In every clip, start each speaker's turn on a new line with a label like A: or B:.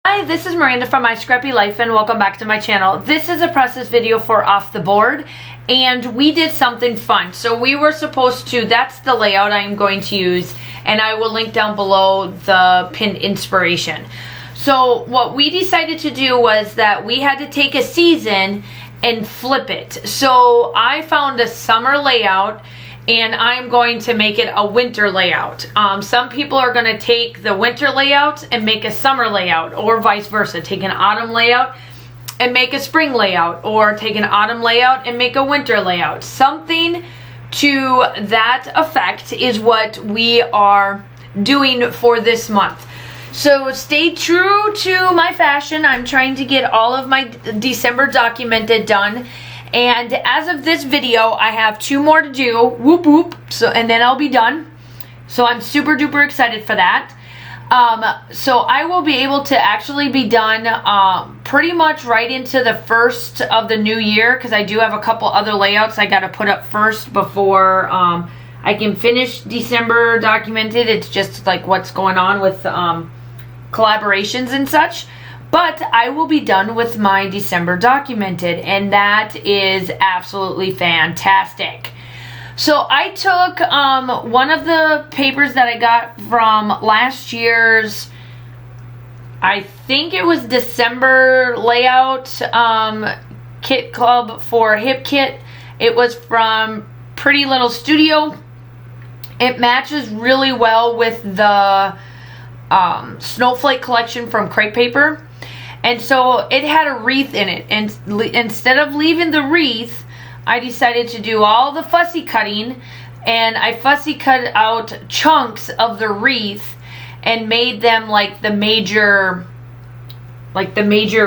A: Hi, this is Miranda from My Scrappy Life and welcome back to my channel. This is a process video for Off the Board and we did something fun. So we were supposed to, that's the layout I'm going to use and I will link down below the pinned inspiration. So what we decided to do was that we had to take a season and flip it. So I found a summer layout and I'm going to make it a winter layout. Some people are going to take the winter layout and make a summer layout, or vice versa. Take an autumn layout and make a spring layout, or take an autumn layout and make a winter layout. Something to that effect is what we are doing for this month. So stay true to my fashion. I'm trying to get all of my December documented done. And as of this video, I have 2 more to do, whoop whoop, so, and then I'll be done. So I'm super duper excited for that. So I will be able to actually be done pretty much right into the first of the new year, because I do have a couple other layouts I got to put up first before I can finish December documented. It's just like what's going on with collaborations and such. But I will be done with my December documented, and that is absolutely fantastic. So I took one of the papers that I got from last year's, I think it was December layout kit club for Hip Kit. It was from Pretty Little Studio. It matches really well with the Snowflake collection from Crepe Paper. And so it had a wreath in it, and instead of leaving the wreath, I decided to do all the fussy cutting, and I fussy cut out chunks of the wreath and made them like the major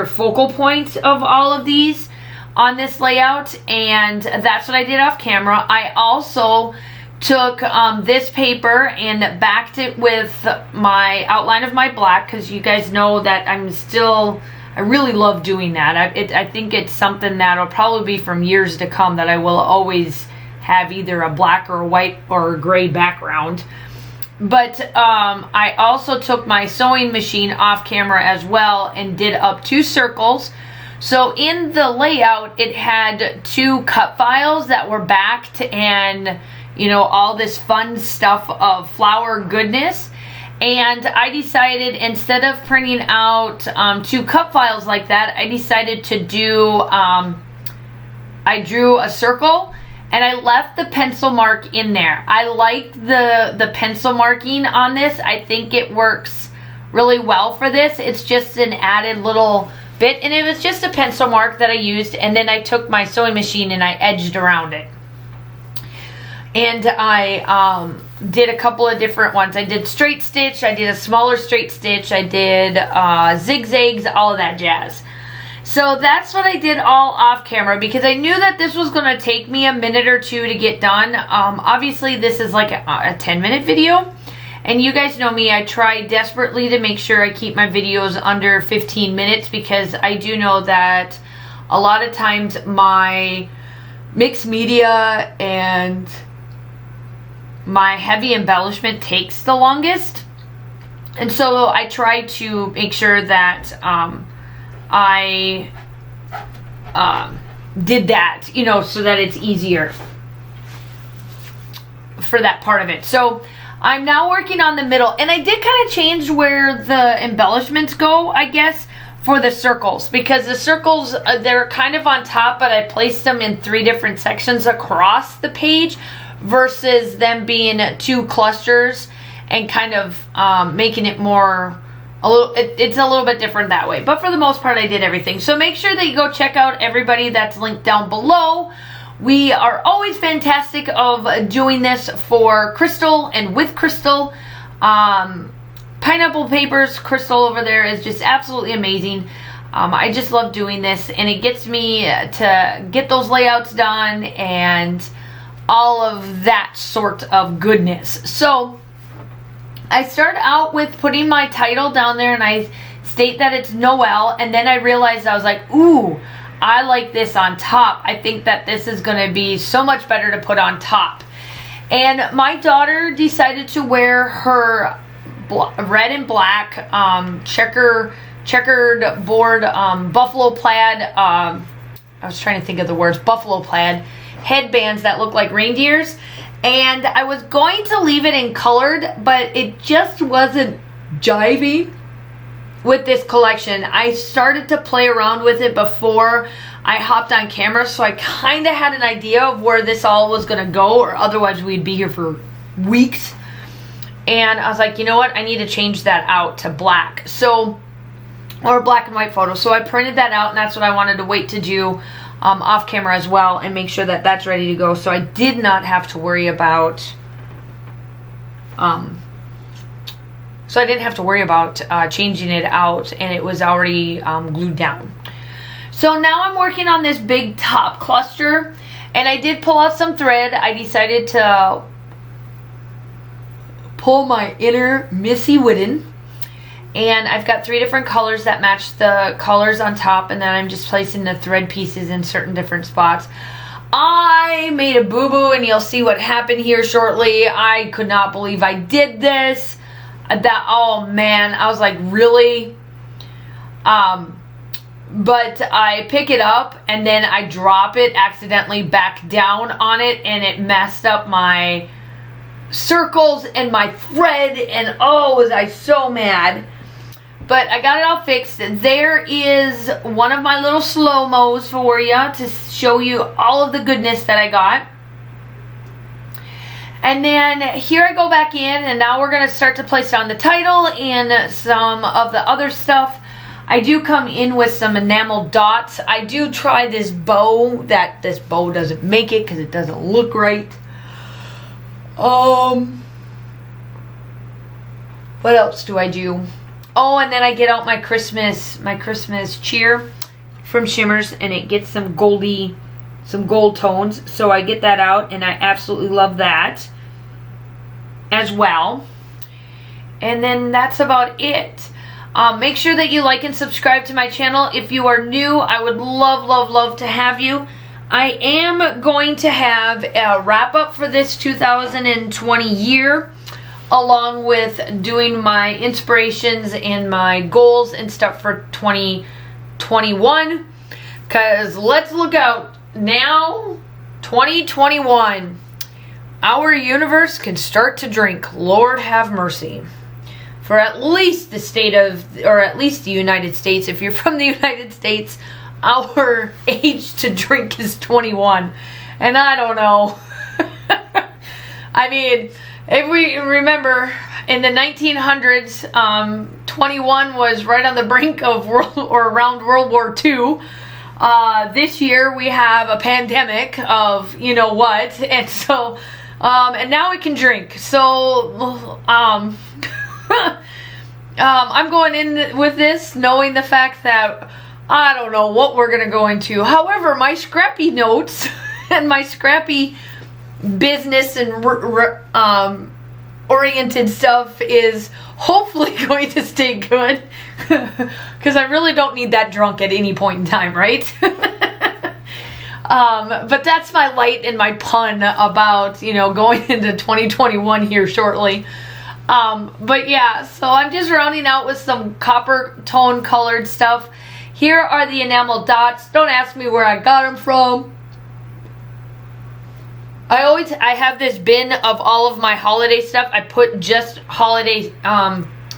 A: focal points of all of these on this layout, and that's what I did off camera. I also took this paper and backed it with my outline of my black, because you guys know that I really love doing that. I think it's something that'll probably be from years to come, that I will always have either a black or a white or a gray background. But I also took my sewing machine off camera as well and did up 2 circles. So in the layout, it had 2 cut files that were backed, and you know, all this fun stuff of flower goodness. And I decided, instead of printing out 2 cut files like that, I decided to do, I drew a circle and I left the pencil mark in there. I like the pencil marking on this. I think it works really well for this. It's just an added little bit, and it was just a pencil mark that I used, and then I took my sewing machine and I edged around it. And I did a couple of different ones. I did straight stitch, I did a smaller straight stitch, I did zigzags, all of that jazz. So that's what I did all off camera, because I knew that this was going to take me a minute or 2 to get done. Obviously this is like a 10-minute video, and you guys know me, I try desperately to make sure I keep my videos under 15 minutes, because I do know that a lot of times my mixed media and my heavy embellishment takes the longest, and so I try to make sure that I did that, you know, so that it's easier for that part of it. So I'm now working on the middle, and I did kind of change where the embellishments go, I guess, for the circles, because the circles, they're kind of on top, but I placed them in 3 different sections across the page, versus them being 2 clusters and kind of making it more it's a little bit different that way. But for the most part, I did everything. So make sure that you go check out everybody that's linked down below. We are always fantastic of doing this for Crystal and with Crystal. Pineapple Papers, Crystal over there is just absolutely amazing. I just love doing this, and it gets me to get those layouts done and all of that sort of goodness. So I start out with putting my title down there, and I state that it's Noel, and then I realized, I was like, ooh, I like this on top. I think that this is going to be so much better to put on top. And my daughter decided to wear her red and black checker checkered board buffalo plaid, I was trying to think of the words, buffalo plaid headbands that look like reindeers. And I was going to leave it in colored, but it just wasn't jiving with this collection. I started to play around with it before I hopped on camera, so I kind of had an idea of where this all was going to go, or otherwise we'd be here for weeks. And I was like, you know what, I need to change that out to black, so, or black and white photo. So I printed that out, and that's what I wanted to wait to do off camera as well, and make sure that that's ready to go, so I did not have to worry about changing it out, and it was already glued down. So now I'm working on this big top cluster, and I did pull out some thread. I decided to pull my inner Missy Whitten, and I've got 3 different colors that match the colors on top, and then I'm just placing the thread pieces in certain different spots. I made a boo-boo, and you'll see what happened here shortly. I could not believe I did this. Oh man, I was like, really? But I pick it up, and then I drop it accidentally back down on it, and it messed up my circles and my thread, and oh, was I so mad. But I got it all fixed. There is one of my little slow-mos for you to show you all of the goodness that I got. And then here I go back in, and now we're going to start to place down the title and some of the other stuff. I do come in with some enamel dots. I do try this bow. This bow doesn't make it because it doesn't look right. What else do I do? Oh, and then I get out my Christmas cheer from Shimmers, and it gets some gold tones. So I get that out, and I absolutely love that as well. And then that's about it. Make sure that you like and subscribe to my channel. If you are new, I would love to have you. I am going to have a wrap up for this 2020 year, along with doing my inspirations and my goals and stuff for 2021. Because let's look out now, 2021. Our universe can start to drink. Lord have mercy. For at least the state of, or at least the United States. If you're from the United States, our age to drink is 21. And I don't know. I mean, if we remember, in the 1900s, 21 was right on the brink of around World War II. This year we have a pandemic of you know what, and so, and now we can drink. So, I'm going in with this knowing the fact that I don't know what we're going to go into. However, my scrappy notes and my scrappy business and oriented stuff is hopefully going to stay good. Because I really don't need that drunk at any point in time, right? But that's my light and my pun about, you know, going into 2021 here shortly. But yeah, so I'm just rounding out with some copper tone colored stuff. Here are the enamel dots. Don't ask me where I got them from. I have this bin of all of my holiday stuff. I put just holiday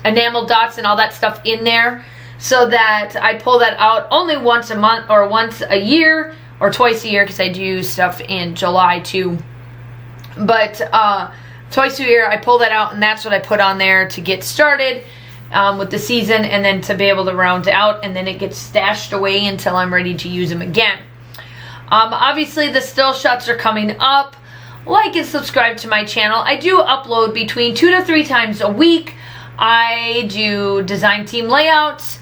A: enamel dots and all that stuff in there so that I pull that out only once a month or once a year or twice a year, because I do stuff in July too. But twice a year I pull that out, and that's what I put on there to get started with the season, and then to be able to round out, and then it gets stashed away until I'm ready to use them again. Obviously the still shots are coming up. Like and subscribe to my channel. I do upload between 2 to 3 times a week. I do design team layouts,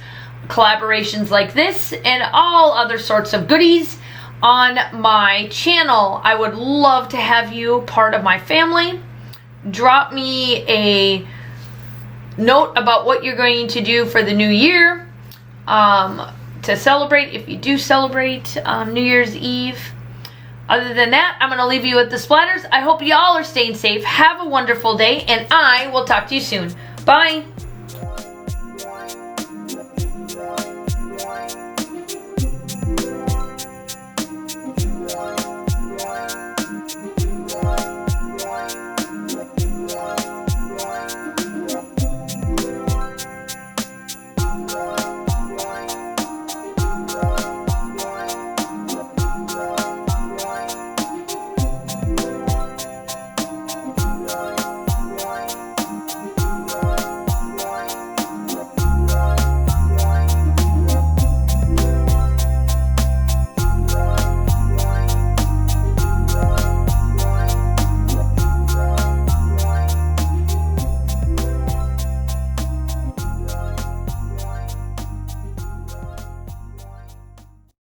A: collaborations like this, and all other sorts of goodies on my channel. I would love to have you part of my family. Drop me a note about what you're going to do for the new year to celebrate, if you do celebrate New Year's Eve. Other than that, I'm going to leave you with the splatters. I hope y'all are staying safe. Have a wonderful day, and I will talk to you soon. Bye.